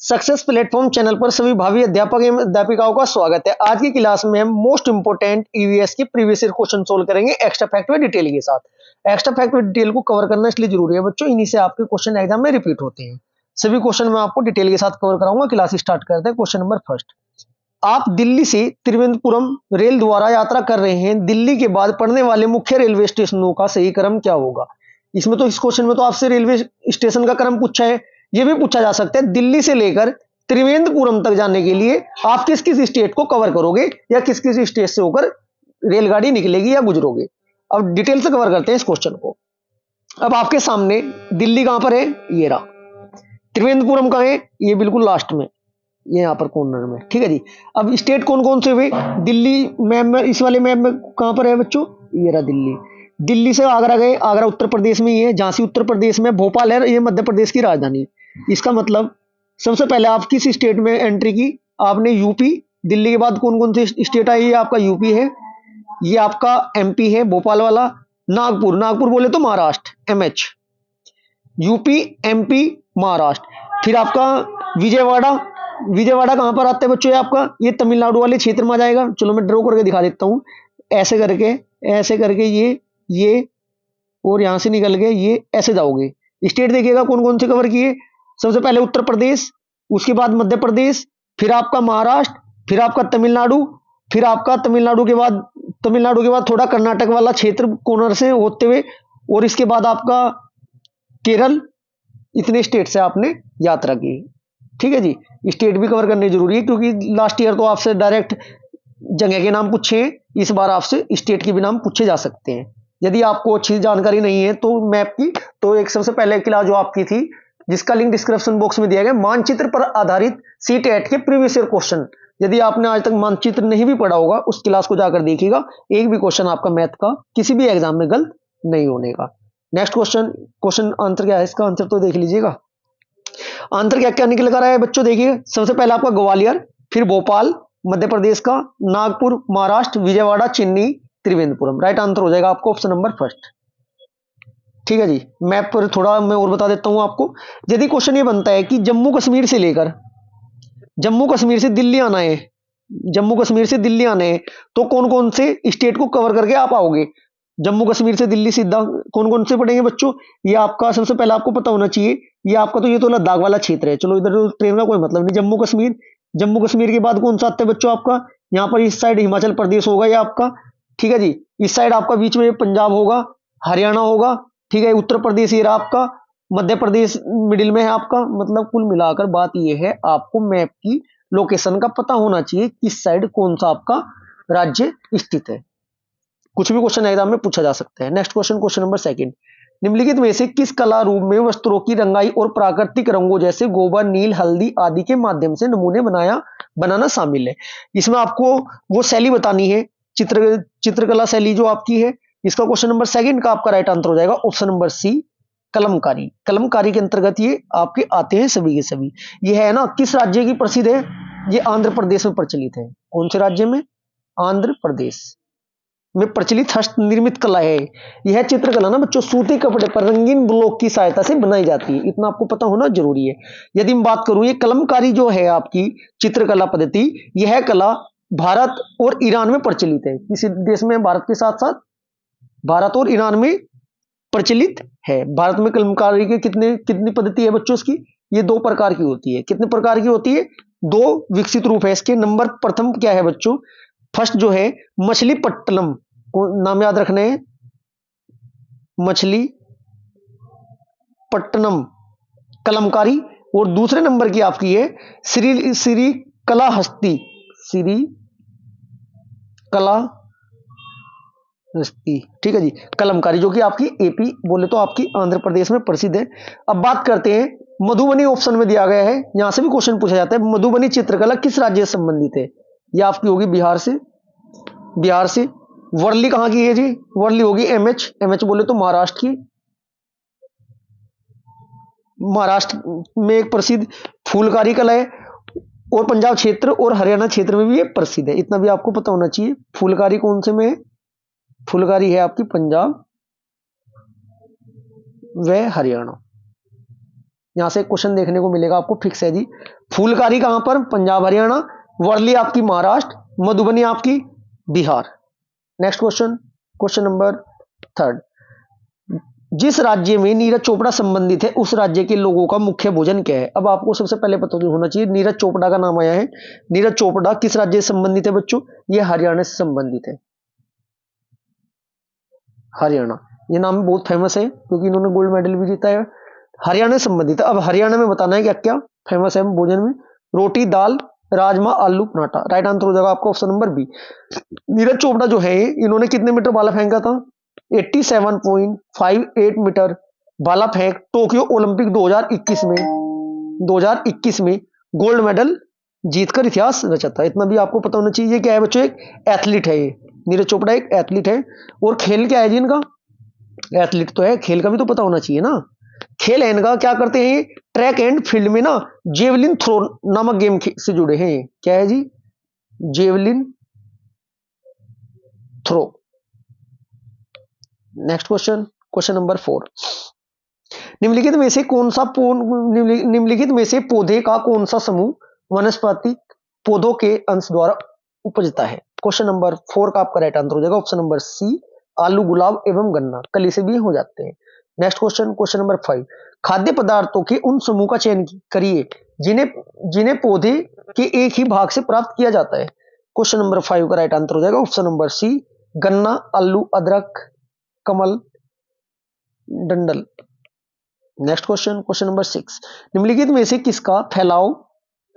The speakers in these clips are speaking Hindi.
सक्सेस प्लेटफॉर्म चैनल पर सभी भावी अध्यापक एवं अध्यापिकाओं का स्वागत है। आज की क्लास में हम मोस्ट इंपोर्टेंट ईवीएस के प्रीवियस ईयर क्वेश्चन सोल्व करेंगे एक्स्ट्रा फैक्ट व डिटेल के साथ। एक्स्ट्रा फैक्ट व डिटेल को कवर करना इसलिए जरूरी है बच्चों, इन्हीं से आपके क्वेश्चन एग्जाम में रिपीट होते हैं। सभी क्वेश्चन मैं आपको डिटेल के साथ कवर कराऊंगा। क्लास स्टार्ट करते हैं। क्वेश्चन नंबर फर्स्ट, आप दिल्ली से त्रिवेंद्रपुरम रेल द्वारा यात्रा कर रहे हैं। दिल्ली के बाद पड़ने वाले मुख्य रेलवे स्टेशनों का सही क्रम क्या होगा? इसमें तो इस क्वेश्चन में तो आपसे रेलवे स्टेशन का क्रम पूछा है। यह भी पूछा जा सकता है दिल्ली से लेकर त्रिवेंद्रपुरम तक जाने के लिए आप किस किस स्टेट को कवर करोगे या किस किस स्टेट से होकर रेलगाड़ी निकलेगी या गुजरोगे। अब डिटेल से कवर करते हैं इस क्वेश्चन को। अब आपके सामने दिल्ली कहां पर है? ये रहा। त्रिवेंद्रपुरम कहां है? ये बिल्कुल लास्ट में, ये यहां पर कॉर्नर में। ठीक है जी। अब स्टेट कौन कौन से हुए दिल्ली मैप में? इस वाले मैप में कहां पर है बच्चों? ये रहा दिल्ली। दिल्ली से आगरा गए, आगरा उत्तर प्रदेश में ही है। झांसी उत्तर प्रदेश में, भोपाल है, ये मध्य प्रदेश की राजधानी है। इसका मतलब सबसे पहले आप किस स्टेट में एंट्री की? आपने यूपी। दिल्ली के बाद कौन कौन से स्टेट आई? ये आपका यूपी है, ये आपका एमपी है भोपाल वाला। नागपुर, नागपुर बोले तो Maharashtra, MH. UP, MP, Maharashtra. फिर आपका विजयवाड़ा। विजयवाड़ा कहां पर आता है बच्चों? ये आपका ये तमिलनाडु वाले क्षेत्र में आ जाएगा। चलो मैं ड्रॉ करके दिखा देता हूं। ऐसे करके ये और यहां से निकल के ये ऐसे जाओगे। स्टेट देखिएगा कौन कौन से कवर किए। सबसे पहले उत्तर प्रदेश, उसके बाद मध्य प्रदेश, फिर आपका महाराष्ट्र, फिर आपका तमिलनाडु, फिर आपका तमिलनाडु के बाद थोड़ा कर्नाटक वाला क्षेत्र कॉर्नर से होते हुए, और इसके बाद आपका केरल। इतने स्टेट से आपने यात्रा की। ठीक है जी। स्टेट भी कवर करनी जरूरी है क्योंकि लास्ट ईयर तो आपसे डायरेक्ट जगह के नाम पूछे हैं, इस बार आपसे स्टेट के भी नाम पूछे जा सकते हैं। यदि आपको अच्छी जानकारी नहीं है तो मैप की, तो एक सबसे पहले क्लास जो आपकी थी जिसका लिंक डिस्क्रिप्शन बॉक्स में दिया गया, मानचित्र पर आधारित सीटेट के प्रीवियस ईयर क्वेश्चन, यदि आपने आज तक मानचित्र नहीं भी पढ़ा होगा उस क्लास को जाकर देखिएगा। एक भी क्वेश्चन आपका मैथ का किसी भी एग्जाम में गलत नहीं होने का। नेक्स्ट क्वेश्चन आंसर क्या है? इसका आंसर तो देख लीजिएगा। आंसर क्या क्या निकल कर आया है बच्चों? देखिए सबसे पहले आपका ग्वालियर, फिर भोपाल मध्य प्रदेश का, नागपुर महाराष्ट्र, विजयवाड़ा, चेन्नई, त्रिवेंद्रपुरम। राइट आंसर हो जाएगा आपको ऑप्शन नंबर फर्स्ट। ठीक है जी। मैप पर थोड़ा मैं और बता देता हूं आपको। यदि क्वेश्चन ये बनता है कि जम्मू कश्मीर से दिल्ली आना है, जम्मू कश्मीर से दिल्ली आना है, तो कौन कौन से स्टेट को कवर करके आप आओगे? जम्मू कश्मीर से दिल्ली सीधा कौन कौन से पड़ेंगे बच्चों? ये आपका सबसे पहले आपको पता होना चाहिए, ये आपका तो ये तो लद्दाख वाला क्षेत्र है। चलो इधर तो ट्रेन का कोई मतलब नहीं। जम्मू कश्मीर के बाद कौन सा आता है बच्चों आपका? यहाँ पर इस साइड हिमाचल प्रदेश होगा ये आपका। ठीक है जी। इस साइड आपका बीच में पंजाब होगा, हरियाणा होगा। ठीक है। उत्तर प्रदेश ये रहा आपका, मध्य प्रदेश मिडिल में है आपका। मतलब कुल मिलाकर बात यह है, आपको मैप की लोकेशन का पता होना चाहिए किस साइड कौन सा आपका राज्य स्थित है। कुछ भी क्वेश्चन एग्जाम में पूछा जा सकता है। नेक्स्ट क्वेश्चन नंबर सेकंड, निम्नलिखित में से किस कला रूप में वस्त्रों की रंगाई और प्राकृतिक रंगों जैसे गोबर, नील, हल्दी आदि के माध्यम से नमूने बनाना शामिल है? इसमें आपको वो शैली बतानी है, चित्रकला शैली जो आपकी है। इसका क्वेश्चन नंबर सेकंड का आपका राइट आंसर हो जाएगा option number C, Kalamkari. Kalamkari के अंतर्गत ये आपके आते हैं सभी के सभी। ये है ना, किस राज्य की प्रसिद्ध है? ये आंध्र प्रदेश में प्रचलित है। कौन से राज्य में? आंध्र प्रदेश में प्रचलित हस्त निर्मित कला है। यह चित्रकला ना बच्चों सूती कपड़े पर रंगीन ब्लॉक की सहायता से बनाई जाती है। इतना आपको पता होना जरूरी है। यदि मैं बात करूं, ये कलमकारी जो है आपकी चित्रकला पद्धति, यह कला भारत और ईरान में प्रचलित है। किसी देश में? भारत के साथ साथ भारत और ईरान में प्रचलित है। भारत में कलमकारी की कितनी पद्धति है बच्चों इसकी? ये दो प्रकार की होती है। कितने प्रकार की होती है? दो विकसित रूप है इसके। नंबर प्रथम क्या है बच्चों? फर्स्ट जो है मछलीपट्टनम, नाम याद रखने हैं, मछलीपट्टनम कलमकारी। और दूसरे नंबर की आपकी है श्री कलाहस्ती, श्री कलाहस्ती। ठीक है जी। कलमकारी जो कि आपकी एपी बोले तो आपकी आंध्र प्रदेश में प्रसिद्ध है। अब बात करते हैं मधुबनी, ऑप्शन में दिया गया है, यहां से भी क्वेश्चन पूछा जाता है। मधुबनी चित्रकला किस राज्य से संबंधित है? यह आपकी होगी बिहार से। वर्ली कहां की है जी? वर्ली होगी एमएच बोले तो महाराष्ट्र की। महाराष्ट्र में एक प्रसिद्ध फूलकारी कला है, और पंजाब क्षेत्र और हरियाणा क्षेत्र में भी ये प्रसिद्ध है। इतना भी आपको पता होना चाहिए। फूलकारी कौन से में है? फूलकारी है आपकी पंजाब व हरियाणा। यहाँ से क्वेश्चन देखने को मिलेगा आपको, फिक्स है जी। फूलकारी कहां पर? पंजाब हरियाणा। वर्ली आपकी महाराष्ट्र, मधुबनी आपकी Bihar. Next question, question number 3। जिस राज्य में नीरज चोपड़ा संबंधित है उस राज्य के लोगों का मुख्य भोजन क्या है? अब आपको सबसे पहले पता होना चाहिए नीरज चोपड़ा का नाम आया है। नीरज चोपड़ा किस राज्य से संबंधित है बच्चों? ये हरियाणा से संबंधित है, हरियाणा। ये नाम बहुत फेमस है क्योंकि इन्होंने गोल्ड मेडल भी जीता है। हरियाणा से संबंधित है। अब हरियाणा में बताना है क्या क्या फेमस है भोजन में? रोटी, दाल, राजमा, आलू पराठा। राइट आंसर हो जाएगा आपका option number B. Neeraj Chopra जो है इन्होंने कितने मीटर भाला फेंका था? 87.58 मीटर भाला फेंक टोक्यो ओलंपिक 2021 में गोल्ड मेडल जीतकर इतिहास रचा था। इतना भी आपको पता होना चाहिए। ये क्या है बच्चों? एक एथलीट है। ये नीरज चोपड़ा एक एथलीट है। और खेल क्या है जी इनका? एथलीट तो है, खेल का भी तो पता होना चाहिए ना। खेल है इनका, क्या करते हैं? ट्रैक एंड फील्ड में ना जेवलिन थ्रो नामक गेम से जुड़े हैं। क्या है जी? Javelin throw. Next question, question number 4। निम्नलिखित में से पौधे का कौन सा समूह वनस्पति पौधों के अंश द्वारा उपजता है? क्वेश्चन नंबर 4 का आपका राइट आंसर हो जाएगा ऑप्शन नंबर सी, आलू, गुलाब एवं गन्ना। कली से भी हो जाते हैं। Next question, question number 5। खाद्य पदार्थों के उन समूह का चयन करिए जिन्हें पौधे के एक ही भाग से प्राप्त किया जाता है। क्वेश्चन नंबर 5 का राइट आंसर हो जाएगा ऑप्शन नंबर सी, गन्ना, आलू, अदरक, कमल, डंडल। Next question, question number 6। निम्नलिखित में से किसका फैलाव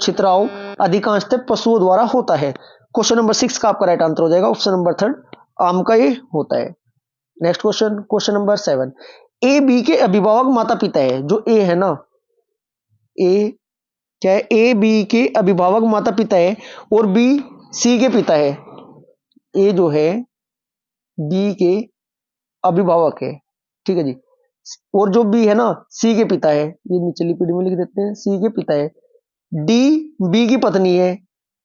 छितराव अधिकांशतः पशुओं द्वारा होता है? क्वेश्चन नंबर 6 का आपका राइट आंसर हो जाएगा ऑप्शन नंबर 3, आम का ये होता है। Next question, question number 7। A B के अभिभावक माता पिता है। जो ए है ना, ए क्या है? ए बी के अभिभावक माता पिता है और बी सी के पिता है। ए जो है बी के अभिभावक है, ठीक है जी। और जो बी है ना सी के पिता है। ये निचली पीढ़ी में लिख देते हैं, सी के पिता है। डी बी की पत्नी है।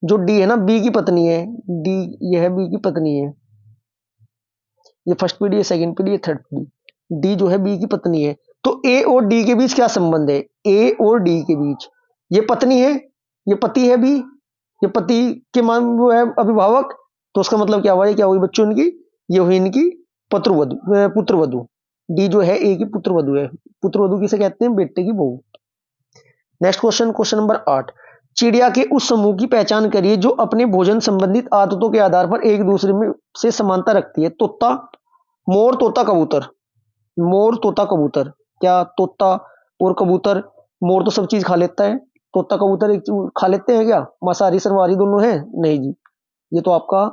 जो डी है ना बी की पत्नी है। डी यह बी की पत्नी है। ये फर्स्ट पीढ़ी है, सेकंड पीढ़ी है, थर्ड पीढ़ी। डी जो है बी की पत्नी है। तो ए और डी के बीच क्या संबंध है? ए और डी के बीच ये पत्नी है, ये पति है बी, ये पति के मान वो है अभिभावक। तो उसका मतलब क्या हुआ? क्या हुई बच्चों इनकी? ये हुई इनकी पुत्रवधु। डी जो है ए की पुत्रवधु है। पुत्रवधु किसे कहते हैं? बेटे की बहू। Next question, question number 8। चिड़िया के उस समूह की पहचान करिए जो अपने भोजन संबंधित आदतों के आधार पर एक दूसरे में से समानता रखती है। तोता, मोर, तोता, कबूतर। मोर, तोता, कबूतर। क्या तोता और कबूतर, मोर तो सब चीज खा लेता है, तोता कबूतर एक चीज खा लेते हैं क्या? मांसाहारी सर्वाहारी दोनों है? नहीं जी, ये तो आपका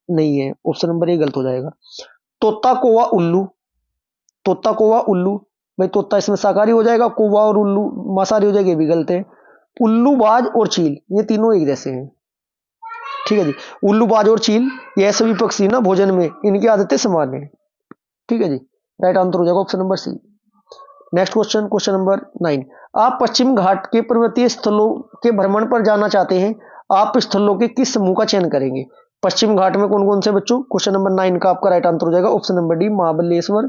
नहीं है। ऑप्शन नंबर ए गलत हो जाएगा। तोता, कौवा, उल्लू। तोता, कौवा, उल्लू। भाई तोता इसमें शाकाहारी हो जाएगा, कौवा और उल्लू मांसाहारी हो जाएगा, ये भी गलत है। उल्लू, बाज और चील ये तीनों एक जैसे हैं, ठीक है जी। उल्लू, बाज और चील यह सभी पक्षी ना भोजन में इनकी आदतें समान है, ठीक है जी। राइट आंसर हो जाएगा option number C. Next question, question number 9। आप पश्चिम घाट के पर्वतीय स्थलों के भ्रमण पर जाना चाहते हैं, आप स्थलों के किस समूह का चयन करेंगे? पश्चिम घाट में कौन कौन से बच्चों? क्वेश्चन नंबर 9 का आपका राइट आंसर हो जाएगा option number D, Mahabaleshwar,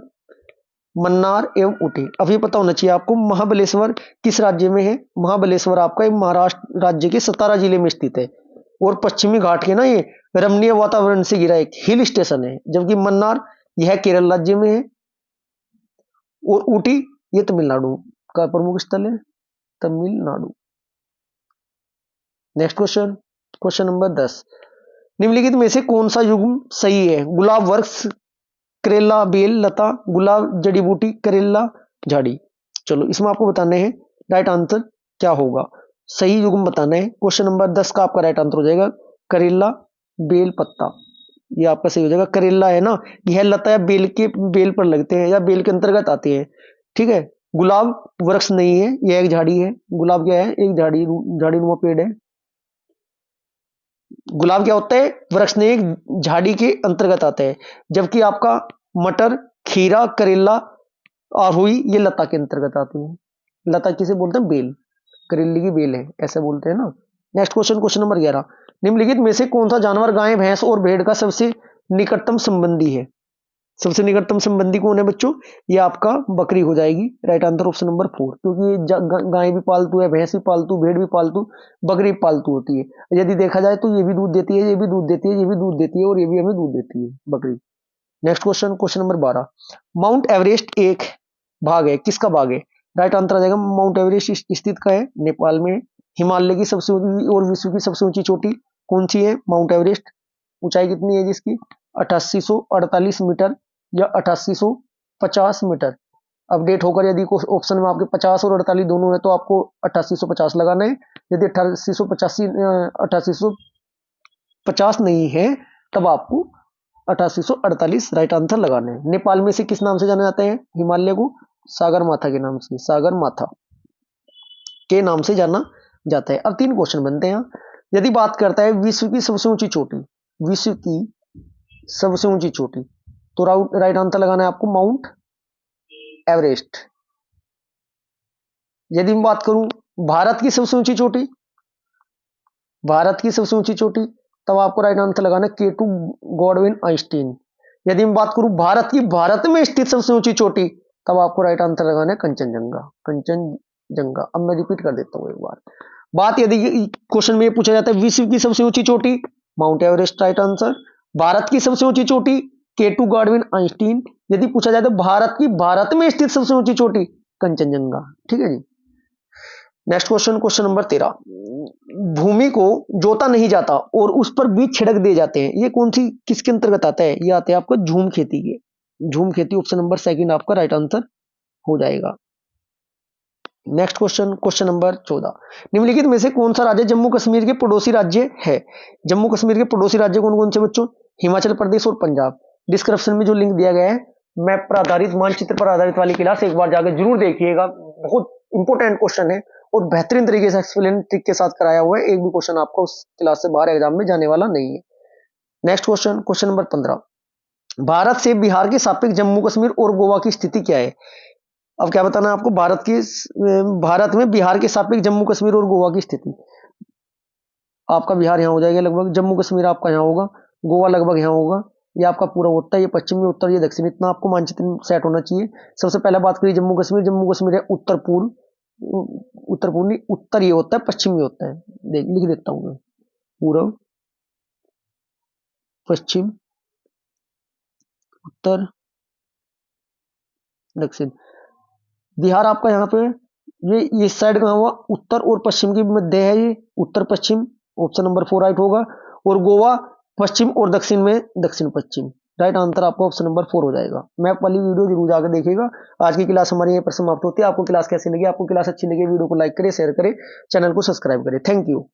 Mannar एवं ऊटी। अब ये पता होना चाहिए आपको महाबलेश्वर किस राज्य में है। महाबलेश्वर आपका महाराष्ट्र राज्य के सतारा जिले में स्थित है और पश्चिमी घाट के ना ये रमणीय वातावरण से घिरा एक हिल स्टेशन है। जबकि मन्नार यह केरल राज्य में है और ऊटी ये तमिलनाडु का प्रमुख स्थल है, Tamil Nadu. Next question, question number 10। निम्नलिखित में से कौन सा युग्म सही है? गुलाब वृक्ष, करेला बेल लता, गुलाब जड़ी बूटी, करेला झाड़ी। चलो इसमें आपको बताने हैं राइट आंसर क्या होगा, सही युग्म बताना है। क्वेश्चन नंबर 10 का आपका राइट आंसर हो जाएगा करेला बेल पत्ता। ये आपका सही हो जाएगा। करेला है ना यह लता या बेल पर लगते हैं या बेल के अंतर्गत आते हैं, ठीक है। गुलाब वृक्ष नहीं है, यह एक झाड़ी है। गुलाब क्या है? एक झाड़ीनुमा पेड़ है। गुलाब क्या होता है? वृक्ष नहीं, एक झाड़ी के अंतर्गत आता है। जबकि आपका मटर, खीरा, करेला और हुई ये लता के अंतर्गत आती है। लता किसे बोलते हैं? बेल, करेले की बेल है ऐसे बोलते हैं ना। Next question, question number 11। निम्नलिखित में से कौन सा जानवर गाय, भैंस और भेड़ का सबसे निकटतम संबंधी है? सबसे निकटतम संबंधी कौन है बच्चों? ये आपका बकरी हो जाएगी। राइट आंसर ऑप्शन नंबर 4, क्योंकि ये गाय भी पालतू है, भैंस भी पालतू, भेड़ भी पालतू, बकरी भी पालतू होती है। यदि देखा जाए तो ये भी दूध देती है, ये भी दूध देती है, ये भी दूध देती है और ये भी हमें दूध देती है बकरी। Next question, question number 12, mount Everest एक भाग है, किसका भाग है? राइट आंसर आ जाएगा माउंट एवरेस्ट स्थित का है नेपाल में। हिमालय की सबसे ऊंची और विश्व की सबसे ऊंची चोटी कौन सी है? Mount Everest. ऊंचाई कितनी है जिसकी? 8848 मीटर या 8850 मीटर। अपडेट होकर यदि ऑप्शन में आपके 50 और 48 दोनों है तो आपको 8850 लगाना है। यदि 8850 नहीं है तब आपको 8848 राइट आंसर लगाना है। नेपाल में से किस नाम से जाना जाता है हिमालय को? सागर माथा के नाम से, सागर माथा के नाम से जाना जाता है। अब 3 क्वेश्चन बनते हैं। यदि बात करता है विश्व की सबसे ऊंची चोटी, विश्व की सबसे ऊंची चोटी, तो राइट आंसर लगाना है आपको माउंट एवरेस्ट। यदि मैं बात करूं भारत की सबसे ऊंची चोटी, भारत की सबसे ऊंची चोटी, तब आपको राइट आंसर लगाना है केटू गॉडविन आइंस्टीन। यदि मैं बात करूं भारत में स्थित सबसे ऊंची चोटी, तब आपको राइट आंसर लगाना है कंचनजंगा, कंचनजंगा। अब मैं रिपीट कर देता हूं एक बार बात। यदि क्वेश्चन में पूछा जाता है विश्व की सबसे ऊंची चोटी, mount Everest right answer. Bharat की सबसे ऊंची चोटी, केटू गॉडविन आइंस्टीन। यदि पूछा जाए तो भारत में स्थित सबसे ऊंची चोटी, कंचनजंगा। ठीक है जी। नेक्स्ट क्वेश्चन, क्वेश्चन नंबर 13, भूमि को जोता नहीं जाता और उस पर बीज छिड़क दिए जाते हैं, ये कौन सी किसके अंतर्गत आता है? ये आते हैं आपको झूम खेती के। झूम खेती ऑप्शन नंबर 2 आपका राइट आंसर हो जाएगा। नेक्स्ट क्वेश्चन, क्वेश्चन नंबर 14, निम्नलिखित में से कौन सा राज्य जम्मू कश्मीर के पड़ोसी राज्य है? जम्मू कश्मीर के पड़ोसी राज्य कौन कौन से बच्चों? हिमाचल प्रदेश और पंजाब। डिस्क्रिप्शन में जो लिंक दिया गया है मैप पर आधारित, मानचित्र पर आधारित वाली क्लास एक बार जाकर जरूर देखिएगा। बहुत इंपॉर्टेंट क्वेश्चन है और बेहतरीन तरीके से एक्सप्लेन ट्रिक के साथ कराया हुआ है। एक भी क्वेश्चन आपको उस क्लास से बाहर एग्जाम में जाने वाला नहीं है। Next question, question number 15, Bharat से बिहार के सापेक्ष जम्मू कश्मीर और गोवा की स्थिति क्या है? अब क्या बताना है आपको? भारत में बिहार के सापेक्ष जम्मू कश्मीर और गोवा की स्थिति। आपका बिहार यहाँ हो जाएगा लगभग, जम्मू कश्मीर आपका यहाँ होगा, गोवा लगभग यहाँ होगा। ये आपका पूरा उत्तर, ये पश्चिम, ये उत्तर, ये दक्षिण, इतना आपको मानचित्र सेट होना चाहिए। सबसे पहले बात करिए जम्मू कश्मीर। जम्मू कश्मीर है उत्तर पूर्व, उत्तर पूर्व नहीं, उत्तर ये होता है, पश्चिम ये होता है। लिख देता हूं मैं, पूर्व, पश्चिम, उत्तर, दक्षिण। बिहार आपका यहाँ पे ये इस साइड कहाँ हुआ? उत्तर और पश्चिम के मध्य है, ये उत्तर पश्चिम, ऑप्शन नंबर 4 राइट होगा। और गोवा पश्चिम और दक्षिण में, दक्षिण पश्चिम। राइट आंसर आपका ऑप्शन नंबर 4 हो जाएगा। मैप वाली वीडियो जरूर जाकर देखिएगा। आज की क्लास हमारी यहीं पर समाप्त होती है। आपको क्लास कैसी लगी? आपको क्लास अच्छी लगी वीडियो को लाइक करें, शेयर करें, चैनल को सब्सक्राइब करें। Thank you.